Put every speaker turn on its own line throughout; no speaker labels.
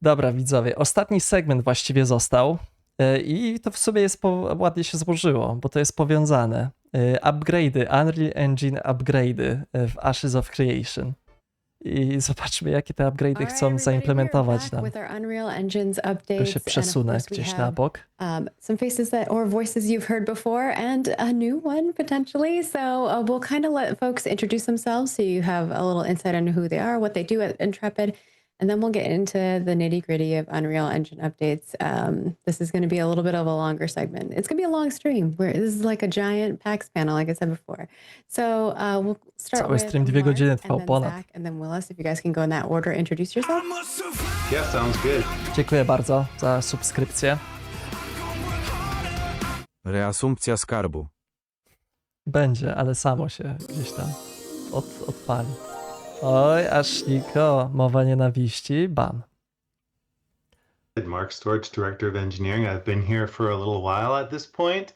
Dobra, widzowie, ostatni segment właściwie został i to w sumie jest ładnie się złożyło, bo to jest powiązane. Upgrade'y, Unreal Engine upgrade'y w Ashes of Creation. I zobaczmy, jakie te upgrade'y chcą zaimplementować nam. To się przesunę gdzieś na bok.
Some faces or voices you've heard before, and a new one potentially. So we'll kind of let folks introduce themselves, so you have a little insight on who they are, what they do at Intrepid, and then we'll get into the nitty-gritty of Unreal Engine updates. This is going to be a little bit of a longer segment. It's going to be a long stream. This is like a giant PAX panel, like I said before. So we'll start
Cały
with
stream 2 godziny trwał ponad.
Zach, and then Willis. If you guys can go in that order, introduce yourself.
Yeah, sounds good.
Dziękuję bardzo za subskrypcję.
Reasumpcja skarbu.
Będzie, ale samo się gdzieś tam odpali. Oj, aż Niko, mowa nienawiści, ban.
Mark, Storage Director of Engineering. I've been here for a little while at this point.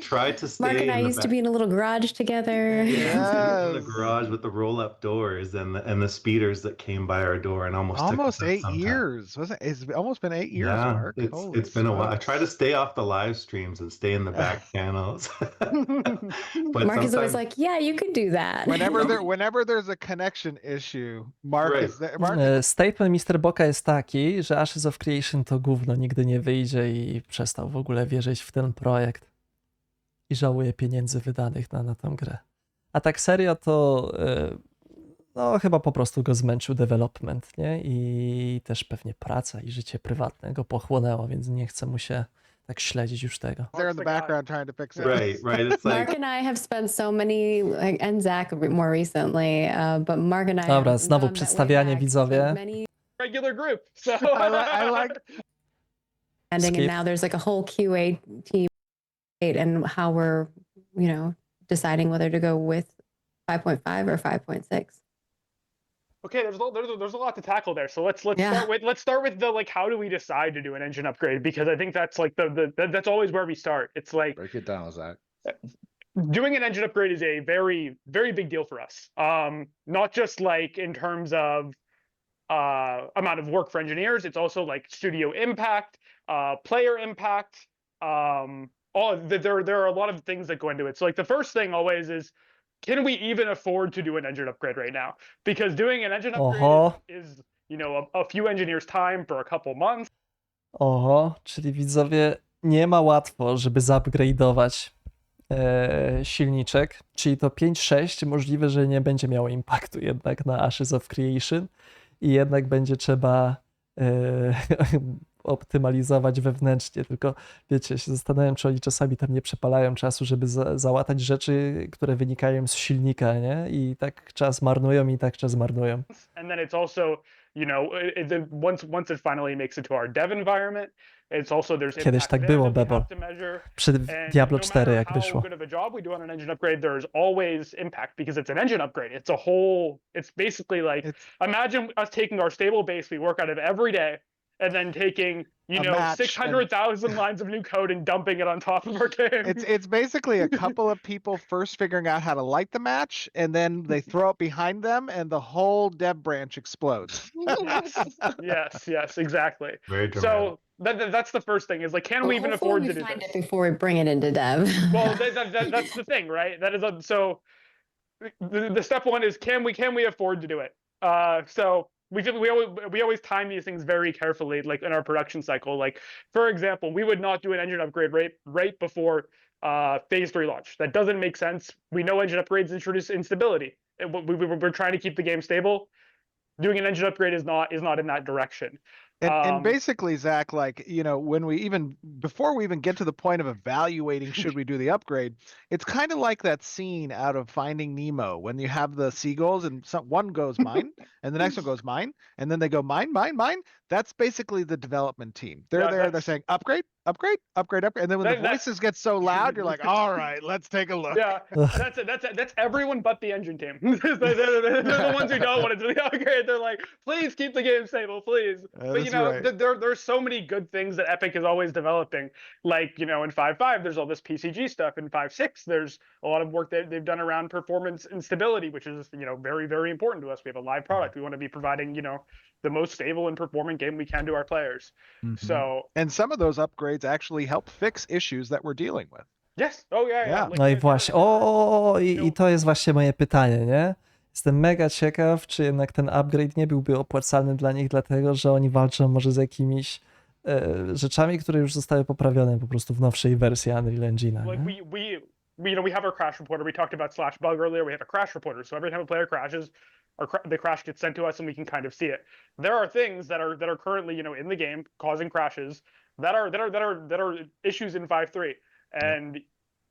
Try to stay.
Mark and I used to be in a little garage together.
Yeah, in the garage with the roll-up doors and the speeders that came by our door and almost took us out
8
sometime.
years. It's almost been 8 years,
Yeah,
Mark.
it's been a while. I try to stay off the live streams and stay in the back channels. But
Mark is always like, "Yeah, you could do that."
Whenever there's a connection issue, Mark
Right.
is there. Mark,
Statement Mr. Boka jest taki, że Ashes of Creation to gówno, nigdy nie wyjdzie i przestał w ogóle wierzyć w ten projekt. I żałuje pieniędzy wydanych na tę grę. A tak serio to no chyba po prostu go zmęczył development, nie? I też pewnie praca i życie prywatne go pochłonęło, więc nie chce mu się tak śledzić już tego.
they're in the background trying to fix it.
right. It's
Mark
like
and I have spent so many, and Zach more recently, but Mark and I.
Dobra,
have
znowu
gone that way
przedstawianie,
back,
widzowie.
spent many
regular group. So
I like
ending,
Skip.
and now there's like a whole QA team, and how we're, deciding whether to go with 5.5 or 5.6.
okay, there's a lot to tackle there. So let's
Yeah.
start with the like, how do we decide to do an engine upgrade? Because I think that's like that's always where we start. It's like
Break it down, Zach.
doing an engine upgrade is a very, very big deal for us. Not just like in terms of amount of work for engineers, it's also like studio impact, player impact. There are a lot of things that go into it. So like the first thing always is, can we even afford to do an engine upgrade right now? Because doing an engine upgrade is a few engineers' time for a couple months.
Oho, czyli widzowie, nie ma łatwo, żeby zupgrade'ować silniczek, czyli to 5.6 możliwe, że nie będzie miało impaktu jednak na Ashes of Creation i jednak będzie trzeba optymalizować wewnętrznie, tylko wiecie, się zastanawiam, czy oni czasami tam nie przepalają czasu, żeby załatać rzeczy, które wynikają z silnika, nie? I tak czas marnują
And then it's also, once it finally makes it to our dev environment, it's also there's
Kiedyś tak było, Bebol. Przy Diablo 4 jak wyszło.
How good of a job we do on an engine upgrade, there's always impact because it's an engine upgrade. It's basically like, imagine us taking our stable base we work out of every day and then taking, 600,000 lines of new code and dumping it on top of our game.
It's basically a couple of people first figuring out how to light the match, and then they throw it behind them, and the whole dev branch explodes.
Yes, exactly.
very dramatic.
So that's the first thing is like, can we even afford to do
find
this?
it before we bring it into dev?
Well, that's the thing, right? That is so. The step one is, can we afford to do it? So we always time these things very carefully, like in our production cycle. Like, for example, we would not do an engine upgrade right before phase 3 launch. That doesn't make sense. We know engine upgrades introduce instability. We're trying to keep the game stable. Doing an engine upgrade is not in that direction.
And basically, Zach, like, before we even get to the point of evaluating should we do the upgrade, it's kind of like that scene out of Finding Nemo when you have the seagulls and one goes mine and the next one goes mine, and then they go mine. That's basically the development team. They're saying upgrade, and then when the voices get so loud, you're like, all right, let's take a look.
Yeah, that's everyone but the engine team. They're the ones who don't want to do the upgrade. They're like, please keep the game stable, please. But
Right.
there's so many good things that Epic is always developing. Like, in 5.5, there's all this PCG stuff. In 5.6, there's a lot of work that they've done around performance and stability, which is very, very important to us. We have a live product. We want to be providing the most stable and performing game we can to our players.
Mhm.
So
And some of those upgrades actually help fix issues that we're dealing with.
yes, oh yeah,
Yeah.
Like,
No i
there-
właśnie, i to jest właśnie moje pytanie, nie? Jestem mega ciekaw, czy jednak ten upgrade nie byłby opłacalny dla nich, dlatego że oni walczą może z jakimiś rzeczami, które już zostały poprawione po prostu w nowszej wersji Unreal Engine'a.
like
Nie?
we have our crash reporter. We talked about /bug earlier. We have a crash reporter. So every time a player crashes, the crash gets sent to us, and we can kind of see it. There are things that are currently in the game causing crashes that are issues in 5.3, and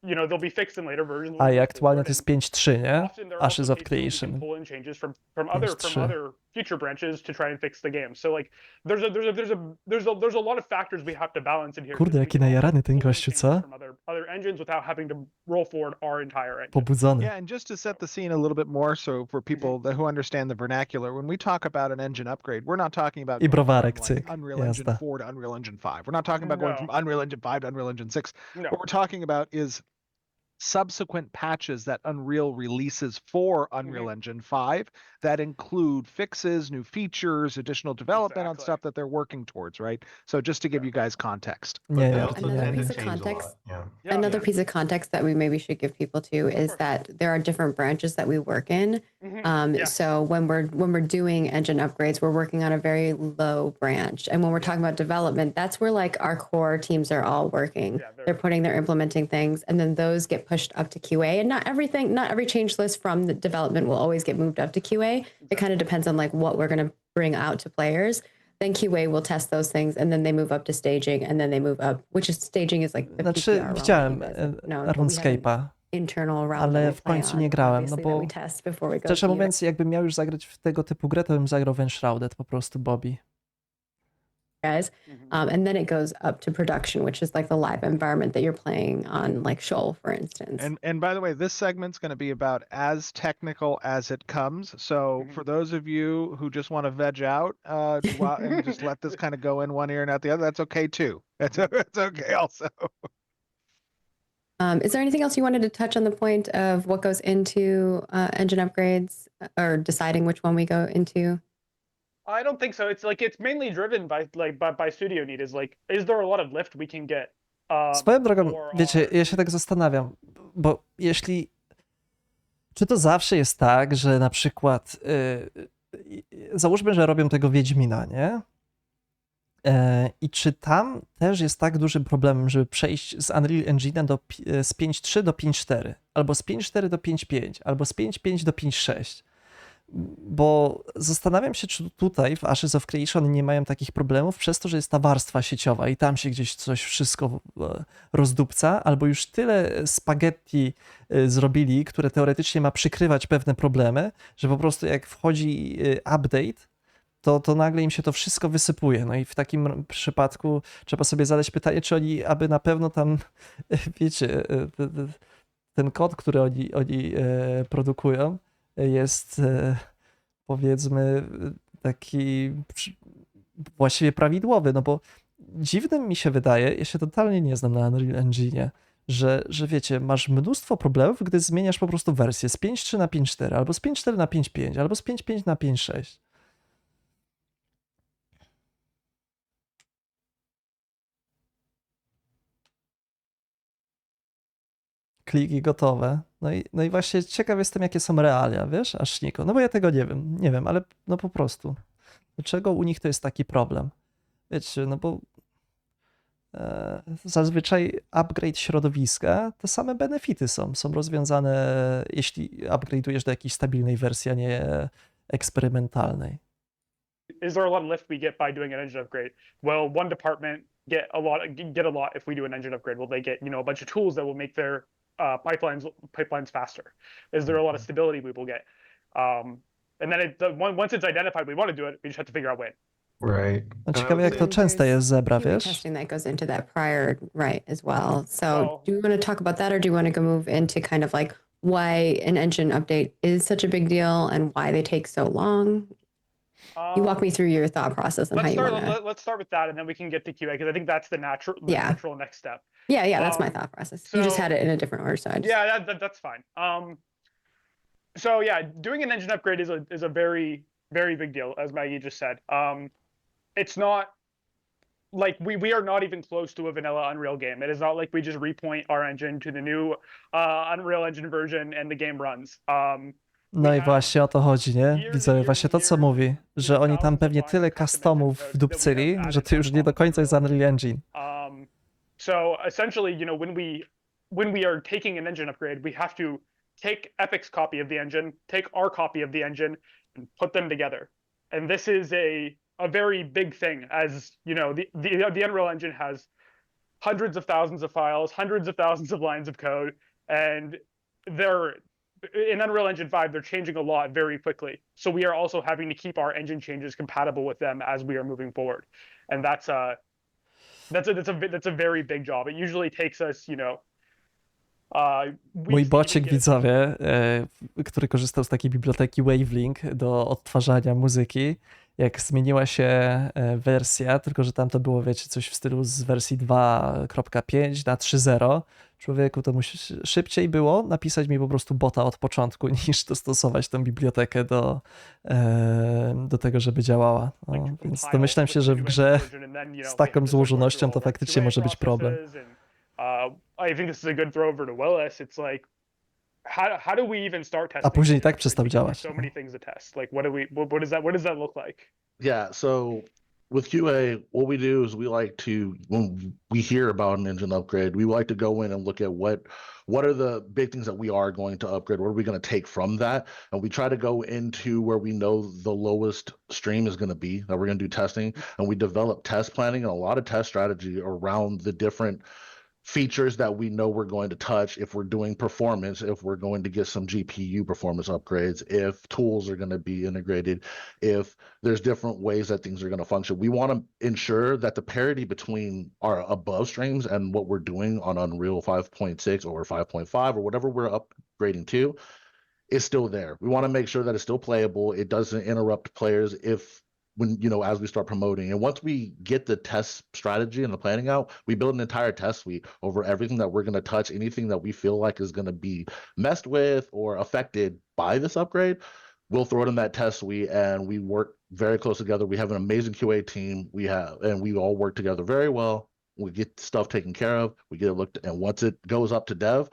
they'll be fixed in later versions.
A i aktualnie to jest 5.3, nie?
Often there are also
Ashes of
cases where we can
Creation.
pull in changes from other future branches to try and fix the game. So like there's a lot of factors we have to balance in here.
Kurde,
so we
jaki
can also
najarany ten
pull in
gościu,
changes
co?
from other engines without having to roll forward our entire engine.
Pobudzony.
Yeah, and just to set the scene a little bit more, so for people who understand the vernacular, when we talk about an engine upgrade, we're not talking about
I
going from,
browarek,
like,
cyk,
Unreal Engine
jazda.
4 to Unreal Engine 5. We're not talking about going
No.
from Unreal Engine 5 to Unreal Engine 6.
No.
What we're talking about is subsequent patches that Unreal releases for Unreal Engine 5 that include fixes, new features, additional development on
Exactly.
stuff that they're working towards, right? So just to give you guys context.
But
Nie,
they
ja
also
to
Another
tend
nie.
to
piece of
change a lot.
context.
Yeah.
Yeah,
Another
yeah.
piece of context that we maybe should give people too is
course.
that there are different branches that we work in.
Yeah.
So when we're doing engine upgrades, we're working on a very low branch. And when we're talking about development, that's where like our core teams are all working.
Yeah,
they're implementing things, and then those get pushed up to QA. And not every change list from the development will always get moved up to QA. It kind of depends on like what we're going to bring out to players. Then QA will test those things, and then they move up to staging, and then they move up, which is staging is like the
Znaczy,
PPR realm,
widziałem
you guys have known, but we have an
RuneScape'a,
internal realm
ale
that we
w
play
końcu
on,
nie grałem, no
obviously, that
bo
we test before we go
szczerze
to
mówiąc, jakbym miał już zagrać w tego typu grę, to bym zagrał w Enshrouded po prostu, Bobby.
guys. And then it goes up to production, which is like the live environment that you're playing on, like Shoal, for instance.
And by the way, this segment's going to be about as technical as it comes. So for those of you who just want to veg out and just let this kind of go in one ear and out the other, that's okay too. That's okay also.
Is there anything else you wanted to touch on the point of what goes into engine upgrades or deciding which one we go into?
I don't think so. It's like it's mainly driven by studio need. Is there a lot of lift we can get?
Swoją drogą,
for
wiecie,
our-
ja się tak zastanawiam, bo czy to zawsze jest tak, że na przykład załóżmy, że robią tego Wiedźmina, nie? I czy tam też jest tak dużym problemem, żeby przejść z Unreal Engine'a z 5.3 do 5.4, albo z 5.4 do 5.5, albo z 5.5 do 5.6? Bo zastanawiam się, czy tutaj w Ashes of Creation nie mają takich problemów przez to, że jest ta warstwa sieciowa i tam się gdzieś coś wszystko rozdupca, albo już tyle spaghetti zrobili, które teoretycznie ma przykrywać pewne problemy, że po prostu jak wchodzi update, to nagle im się to wszystko wysypuje. No i w takim przypadku trzeba sobie zadać pytanie, czy oni aby na pewno tam, wiecie, ten kod, który oni produkują, jest powiedzmy taki właściwie prawidłowy, no bo dziwnym mi się wydaje, ja się totalnie nie znam na Unreal Engine'ie, że wiecie, masz mnóstwo problemów, gdy zmieniasz po prostu wersję z 5.3 na 5.4, albo z 5.4 na 5.5, albo z 5.5 na 5.6. Kliki gotowe. No i właśnie ciekaw jestem, jakie są realia, wiesz, Ashniko? No bo ja tego nie wiem, ale no po prostu. Dlaczego u nich to jest taki problem? Wiecie, no bo zazwyczaj upgrade środowiska, te same benefity są rozwiązane, jeśli upgrade'ujesz do jakiejś stabilnej wersji, a nie eksperymentalnej.
Is there a lot of lift we get by doing an engine upgrade? Will one department get a lot if we do an engine upgrade? Will they get a bunch of tools that will make their pipelines faster? Is there a lot of stability we will get? And then once it's identified we want to do it, we just have to figure out when.
Right.
No
And I
ciekawe,
would
jak to
say-
częste jest zebra,
QA
wiesz?
testing that goes into that prior right as well. So
Oh.
do we want to talk about that, or do you want to go move into kind of like why an engine update is such a big deal and why they take so long? You walk me through your thought process and how you want to.
Let's start with that, and then we can get to QA because I think that's the natural next step.
Yeah, that's my
Um,
thought process. You just
so-
had it in a different order, so I just,
Yeah, that's fine. So yeah, doing an engine upgrade is a very very big deal, as Maggie just said. It's not like we are not even close to a vanilla Unreal game. It is not like we just repoint our engine to the new Unreal Engine version and the game runs.
No i właśnie o to chodzi, nie? Widzowie, właśnie to co mówi, że oni tam pewnie tyle customów wdupcyli, że to już nie do końca jest Unreal Engine.
So essentially, when we are taking an engine upgrade, we have to take Epic's copy of the engine, take our copy of the engine, and put them together. And this is a very big thing, as the Unreal Engine has hundreds of thousands of files, hundreds of thousands of lines of code, and in Unreal Engine 5, they're changing a lot very quickly. So we are also having to keep our engine changes compatible with them as we are moving forward, and that's a very big job. It usually takes us,
Mój bocik, widzowie, który korzystał z takiej biblioteki Wavelink do odtwarzania muzyki, jak zmieniła się wersja, tylko że tam to było, wiecie, coś w stylu z wersji 2.5 na 3.0, człowieku, to szybciej było napisać mi po prostu bota od początku, niż dostosować tę bibliotekę do tego, żeby działała. No, więc domyślam się, że w grze z taką złożonością to faktycznie może być problem.
I think this is a good throw over to Willis. It's like, how do we even start testing?
A później i tak przestał działać.
So many things to test. Like, what does that look like?
Yeah, so with QA, what we do is we like to, when we hear about an engine upgrade, we like to go in and look at what are the big things that we are going to upgrade? What are we going to take from that? And we try to go into where we know the lowest stream is going to be, that we're going to do testing. And we develop test planning and a lot of test strategy around the different features that we know we're going to touch, if we're doing performance, if we're going to get some GPU performance upgrades, if tools are going to be integrated, if there's different ways that things are going to function. We want to ensure that the parity between our above streams and what we're doing on Unreal 5.6 or 5.5 or whatever we're upgrading to is still there. We want to make sure that it's still playable. It doesn't interrupt players as we start promoting. And once we get the test strategy and the planning out, we build an entire test suite over everything that we're going to touch, anything that we feel like is going to be messed with or affected by this upgrade. We'll throw it in that test suite and we work very close together. We have an amazing QA team. And we all work together very well. We get stuff taken care of. We get it looked at, and once it goes up to dev,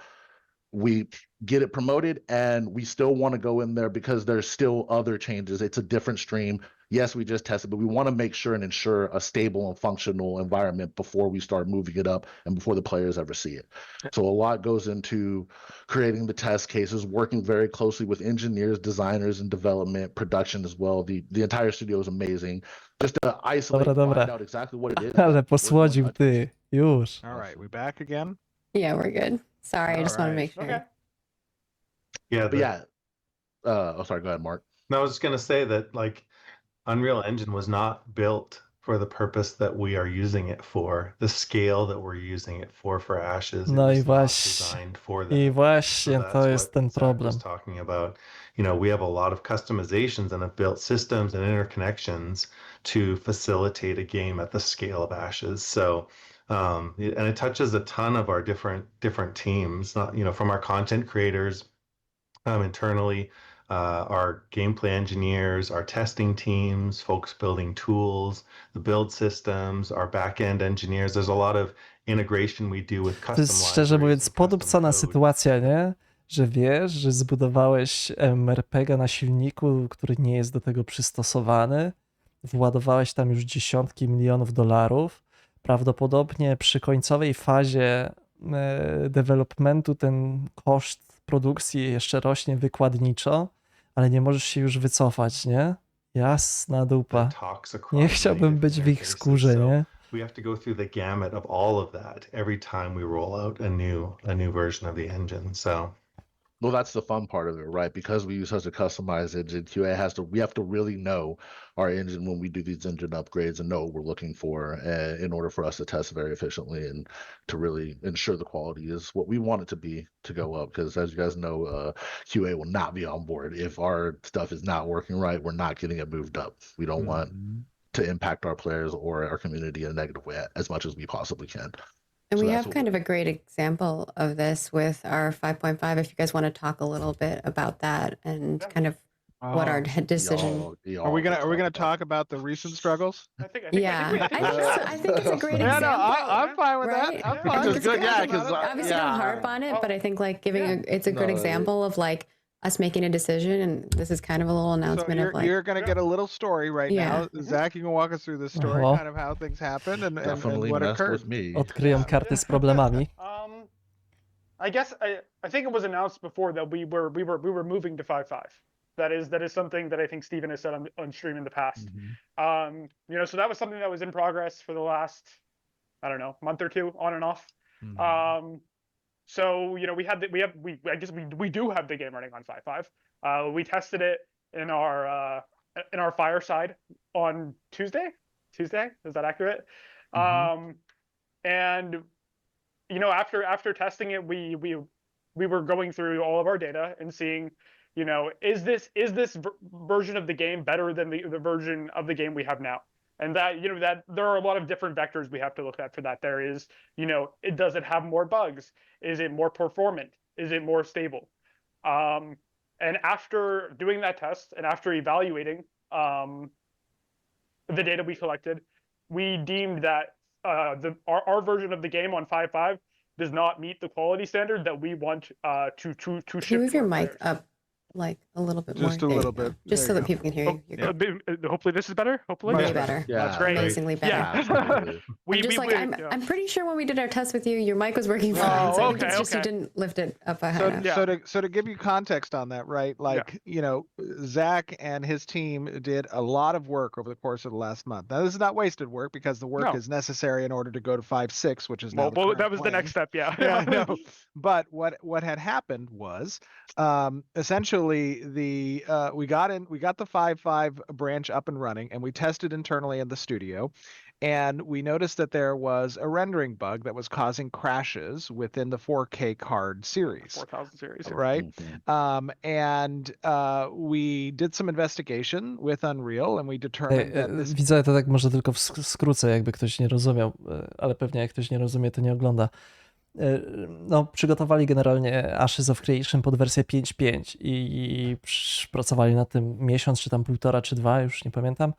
we get it promoted, and we still want to go in there because there's still other changes. It's a different stream. Yes, we just tested, but we want to make sure and ensure a stable and functional environment before we start moving it up and before the players ever see it. So a lot goes into creating the test cases, working very closely with engineers, designers, and development, production as well. The entire studio is amazing. Just to isolate and find out exactly what it is.
Ale posłodził ty, już.
All right, we back again?
Yeah, we're good. Sorry, I just want to make sure.
Okay.
Yeah.
Sorry, go ahead, Mark.
No, I was just going to say that like Unreal Engine was not built for the purpose that we are using it for, the scale that we're using it for Ashes.
No
it
i
was not
właśnie,
designed for that.
i właśnie
that's
to jest
what
ten
Zach
problem.
was talking about. We have a lot of customizations and have built systems and interconnections to facilitate a game at the scale of Ashes. So and it touches a ton of our different teams, not from our content creators internally, our gameplay engineers, our testing teams, folks building tools, the build systems, our back-end engineers. There's a lot of integration we do with custom
To jest szczerze mówiąc podupcana sytuacja, nie? Że wiesz, że zbudowałeś MMORPG na silniku, który nie jest do tego przystosowany, władowałeś tam już dziesiątki milionów dolarów. Prawdopodobnie przy końcowej fazie developmentu ten koszt produkcji jeszcze rośnie wykładniczo, ale nie możesz się już wycofać, nie? Jasna dupa. Nie chciałbym być w ich skórze, nie?
We have to go through the gamut of all of that every time we roll out a new version of the engine. So
Well, that's the fun part of it, right? Because we use such a customized engine, we have to really know our engine when we do these engine upgrades and know what we're looking for in order for us to test very efficiently and to really ensure the quality is what we want it to be to go up. Because as you guys know, QA will not be on board. If our stuff is not working right, we're not getting it moved up. We don't want to impact our players or our community in a negative way as much as we possibly can.
And
So
we
that's
have
what
kind of a great example of this with our 5.5. If you guys want to talk a little bit about that and kind of what our decision.
Are we gonna talk about the recent struggles?
I think
Yeah, I think it's a great
Yeah,
example.
no, I'm fine with
right?
that. I'm
I
fine.
think
Just
it's a
good,
good
yeah,
example.
'cause,
Obviously, don't harp on it, but I think like it's a good
No,
example of like us making a decision, and this is kind of a little
So
announcement of like.
you're gonna get a little story right
Yeah.
now. Zach, you can walk us through this story,
Oho.
kind of how things happened and
Definitely
what
messed
occurred.
with me.
Odkryją karty z problemami.
I guess I think it was announced before that we were moving to 5.5. That is something that I think Steven has said on stream in the past. So that was something that was in progress for the last, I don't know, month or two, on and off. So we do have the game running on 5.5. We tested it in our fireside on Tuesday. Is that accurate? And after testing it, we were going through all of our data and seeing, is this version of the game better than the version of the game we have now? And that there are a lot of different vectors we have to look at for that. There is, does it have more bugs? Is it more performant? Is it more stable? And after doing that test and after evaluating the data we collected, we deemed that our version of the game on 5.5 does not meet the quality standard that we want to
Can you
ship
move
to
your
our
mic
players.
up like a little bit more?
Just a
There you
little
go.
bit.
Just
There
so
you
that people can hear you. You're good.
Hopefully this is better. Hopefully.
Way better.
Yeah,
That's
great.
Amazingly better.
Yeah.
I'm pretty sure when we did our test with you, your mic was working fine. So I think it's just you didn't lift it up high enough.
So to give you context on that, right? Like, Zach and his team did a lot of work over the course of the last month. Now, this is not wasted work because the work is necessary in order to go to 5.6, which is now the
that was
plan.
the next step. Yeah.
Yeah, I know. But what had happened was essentially we got the 5.5 branch up and running, and we tested internally in the studio, and we noticed that there was a rendering bug that was causing crashes within the 4K card series.
4000 series.
Right. And we did some investigation with Unreal, and we determined that this.
Widzę, to tak może tylko skrócę, jakby ktoś nie rozumiał, ale pewnie jak ktoś nie rozumie, to nie ogląda. No, przygotowali generalnie Ashes of Creation pod wersję 5.5 i pracowali nad tym miesiąc, czy tam półtora, czy dwa, już nie pamiętam.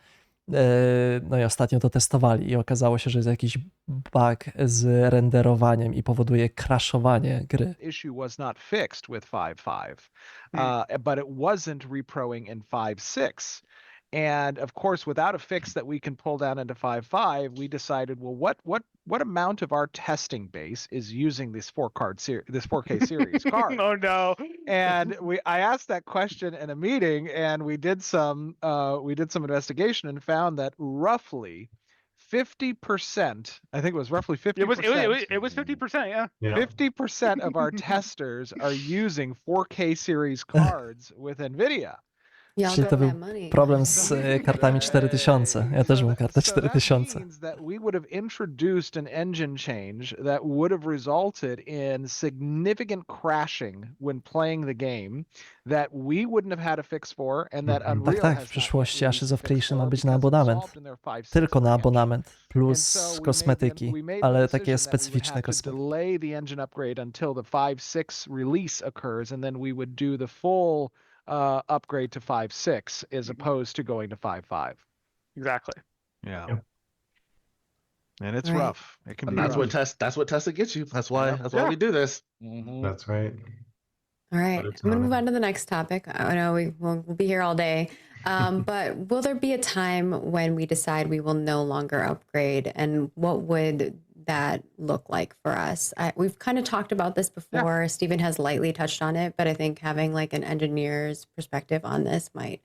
No i ostatnio to testowali i okazało się, że jest jakiś bug z renderowaniem i powoduje crashowanie gry.
Issue was not fixed with 5.5, but it wasn't reproing in 5.6. And of course, without a fix that we can pull down into 5.5, we decided, well, what amount of our testing base is using this 4K series card?
Oh no!
And I asked that question in a meeting, and we did some investigation and found that roughly 50%, I think it was roughly 50%.
It was 50%, yeah.
50% of our testers are using 4K series cards with NVIDIA.
Czyli to był problem z kartami 4000. Ja też mam kartę 4000.
That means that we would have introduced an engine change that would have resulted in significant crashing when playing the game that we wouldn't have had a fix for, and that Unreal
Tak, w przyszłości Ashes of Creation ma być na abonament. Tylko na abonament, plus kosmetyki, ale takie specyficzne kosmetyki.
Delay the engine upgrade until the 5.6 release occurs, and then we would do the full upgrade to 5.6 as opposed to going to 5.5.
Exactly.
Yeah. And it's rough. It can be
That's
rough.
what testing gets you. That's why we do this.
That's right.
All right. I'm going to move on to the next topic. I know we'll be here all day. But will there be a time when we decide we will no longer upgrade, and what would that look like for us? We've kind of talked about this before. Yeah. Steven has lightly touched on it, but I think having like an engineer's perspective on this might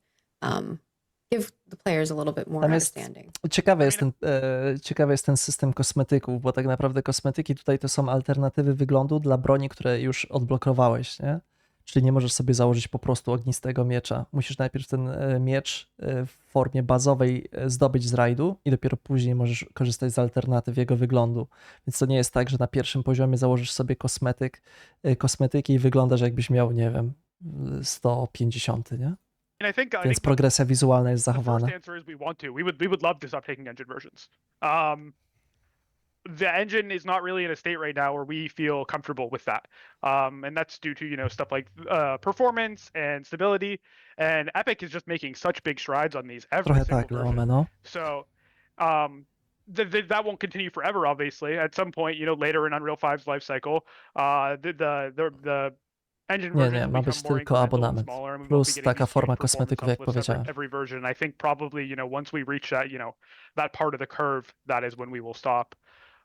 give the players a little bit more understanding.
Ciekawy jest ten system kosmetyków, bo tak naprawdę kosmetyki tutaj to są alternatywy wyglądu dla broni, które już odblokowałeś, nie? Czyli nie możesz sobie założyć po prostu ognistego miecza. Musisz najpierw ten miecz w formie bazowej zdobyć z rajdu i dopiero później możesz korzystać z alternatyw jego wyglądu. Więc to nie jest tak, że na pierwszym poziomie założysz sobie kosmetyki i wyglądasz jakbyś miał, nie wiem, 150, nie? Więc progresja wizualna jest zachowana.
We would love to stop taking engine versions. the engine is not really in a state right now where we feel comfortable with that. And that's due to, stuff like performance and stability. And Epic is just making such big strides on these every
Trochę
single
tak,
version.
Leome, no.
So that won't continue forever, obviously. At some point, later in Unreal 5's life cycle, the engine
Nie,
versions
nie,
will
ma
become
być
more
tylko
incremental and
abonament.
smaller, and we won't be
Plus
getting
taka
these huge
forma
performance
kosmetyków, jak
uplifts
powiedziałem.
every version. I think probably, once we reach that, that part of the curve, that is when we will stop.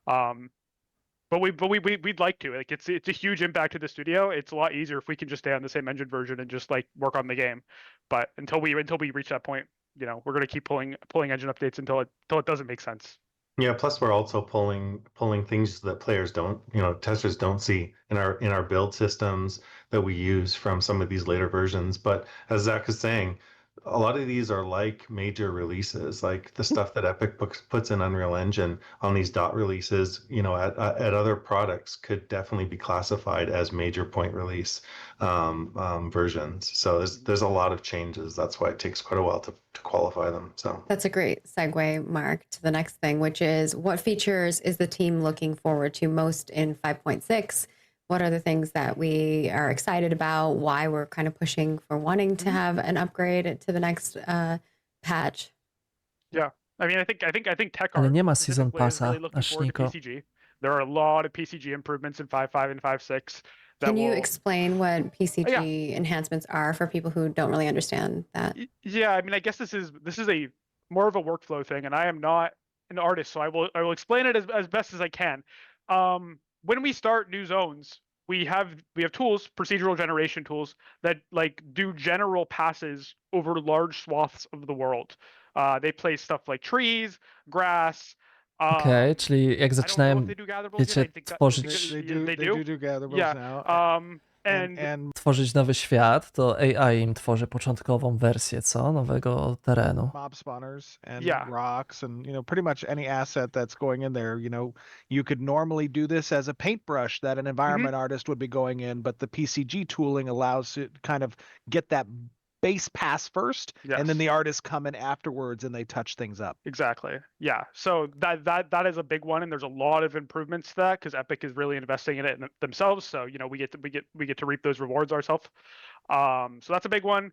But we'd like to. Like, it's a huge impact to the studio. It's a lot easier if we can just stay on the same engine version and just like work on the game. But until we reach that point, we're gonna keep pulling engine updates until it doesn't make sense.
Yeah, plus we're also pulling things that players don't, testers don't see in our build systems that we use from some of these later versions. But as Zach is saying, a lot of these are like major releases, like the stuff that Epic puts in Unreal Engine on these dot releases, at other products could definitely be classified as major point release versions. So there's a lot of changes. That's why it takes quite a while to qualify them. So
That's a great segue, Mark, to the next thing, which is what features is the team looking forward to most in 5.6? What are the things that we are excited about? Why we're kind of pushing for wanting to have an upgrade to the next patch?
Yeah, I mean, I think tech
Ale
art
nie ma season
specifically is really
passa,
looking
aż
forward to
Niko.
PCG. There are a lot of PCG improvements in 5.5 and 5.6.
Can you explain what PCG enhancements are for people who don't really understand that?
Yeah, I mean, I guess this is a more of a workflow thing, and I am not an artist, so I will explain it as best as I can. When we start new zones, we have tools, procedural generation tools, that like do general passes over large swaths of the world. They place stuff like trees, grass.
Okej, czyli jak
I don't know if
zaczynałem,
they do gatherables yet.
wiecie,
I think that
tworzyć,
They do gatherables
Yeah.
now.
And
tworzyć nowy świat, to AI im tworzy początkową wersję, nowego terenu.
mob spawners and
Yeah.
rocks and pretty much any asset that's going in there. You could normally do this as a paintbrush that an environment artist would be going in, but the PCG tooling allows it to kind of get that base pass first, and then
Yes.
the artists come in afterwards and they touch things up.
Exactly. Yeah. So that is a big one, and there's a lot of improvements to that because Epic is really investing in it themselves. So we get to reap those rewards ourselves. So that's a big one.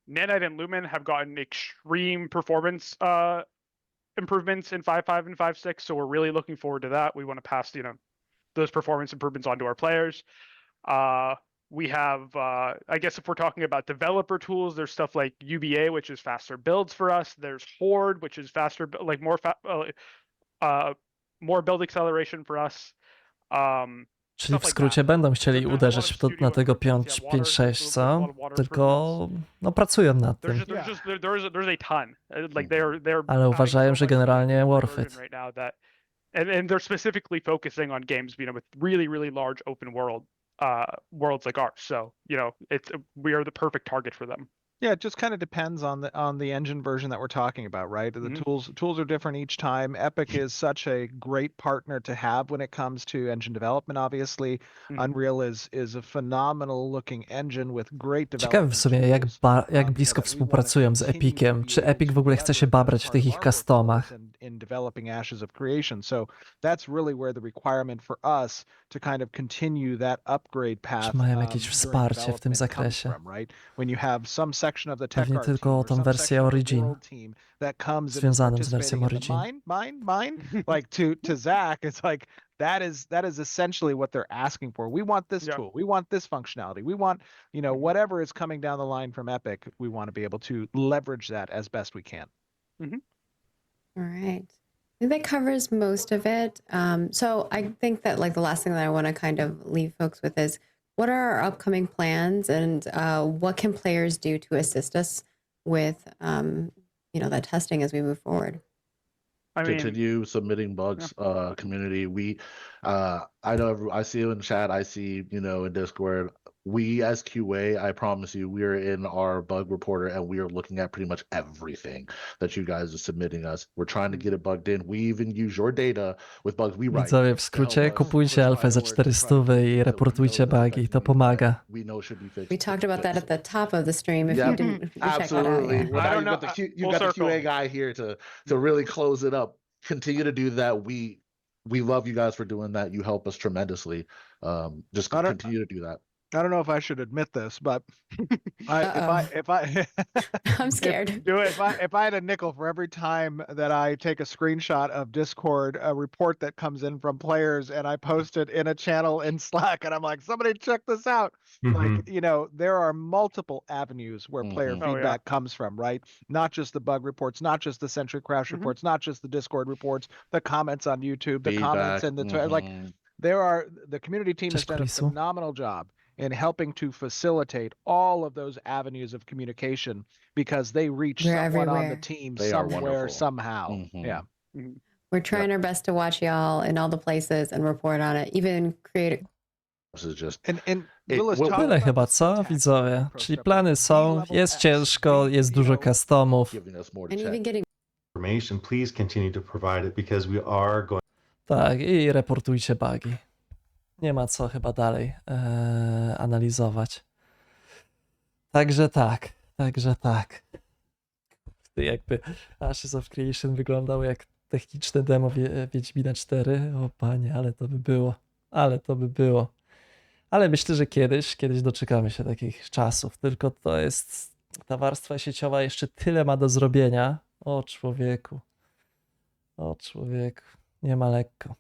Nanite and Lumen have gotten extreme performance improvements in 5.5 and 5.6. So we're really looking forward to that. We want to pass those performance improvements on to our players. We have, I guess if we're talking about developer tools, there's stuff like UBA, which is faster builds for us. There's Horde, which is faster, like more build acceleration for us.
Czyli w skrócie będą chcieli uderzyć na tego 5.6, co? Tylko pracują nad tym.
There's a ton. Like they're
Ale uważają, że generalnie worth it.
right now that, and they're specifically focusing on games, with really, really large open worlds like ours. So we are the perfect target for them.
Yeah, it just kind of depends on the engine version that we're talking about, right? The tools are different each time. Epic is such a great partner to have when it comes to engine development. Obviously, Unreal is a phenomenal looking engine with great development.
Ciekawe w sumie, jak blisko współpracują z Epiciem. Czy Epic w ogóle chce się babrać w tych ich customach?
In developing Ashes of Creation. So that's really where the requirement for us to kind of continue that upgrade path.
Czy mają jakieś wsparcie w tym zakresie?
Right? When you have some section of the tech
Pewnie
art
tylko
team or
tą
some
wersję
section of the
Origin.
world team that comes
Związaną z wersją
participating
Origin.
in the mine. Like to Zach, it's like that is essentially what they're asking for. We want this tool. We want this functionality. We want, whatever is coming down the line from Epic, we want to be able to leverage that as best we can.
All right. I think that covers most of it. So I think that like the last thing that I want to kind of leave folks with is what are our upcoming plans and what can players do to assist us with, that testing as we move forward?
Continue submitting bugs, community. I know I see you in chat. I see, in Discord. We as QA, I promise you, we are in our bug reporter and we are looking at pretty much everything that you guys are submitting us. We're trying to get it bugged in. We even use your data with bugs we write.
Widzowie, w skrócie, kupujcie alfę za 400 i reportujcie bugi, to pomaga.
We talked about that at the top of the stream. If you didn't check that out,
absolutely.
yeah.
Well, now
I
you've
don't
got
know,
the QA guy here to really close it up. Continue to do that. we love you guys for doing that. You help us tremendously. Just
I don't-
continue to do that.
I don't know if I should admit this, but if I
I'm scared.
Do it.
if I had a nickel for every time that I take a screenshot of Discord, a report that comes in from players, and I post it in a channel in Slack, and I'm like, somebody check this out.
Mhm.
Like, you know, there are multiple avenues where player
Mhm.
Oh, yeah.
feedback comes from, right? Not just the bug reports, not just the Sentry Crash
Mhm.
reports, not just the Discord reports, the comments on YouTube, the comments
Feedback.
in the Twitter. Like, the community team has
Cześć,
done a
Chrisu.
phenomenal job in helping to facilitate all of those avenues of communication because they reach
We're
someone on the
everywhere.
team
They are
somewhere,
wonderful.
somehow.
Mhm.
Yeah.
We're trying our best to watch y'all in all the places and report on it. Even create
This is just
And
It-
Willis,
well-
talk
Tyle
about
chyba,
the
co,
syntax
widzowie?
of
Czyli
ProStrip,
plany
like
są,
B-level
jest
X,
ciężko, jest dużo customów.
giving us more to
and
check.
even getting
Information, please continue to provide it because we are going
Tak, i reportujcie bugi. Nie ma co chyba dalej analizować. Także tak, także tak. Jakby Ashes of Creation wyglądał jak techniczne demo Wiedźmina 4. O panie, ale to by było. Ale to by było. Ale myślę, że kiedyś doczekamy się takich czasów. Tylko to jest, ta warstwa sieciowa jeszcze tyle ma do zrobienia. O człowieku. O człowieku. Nie ma lekko.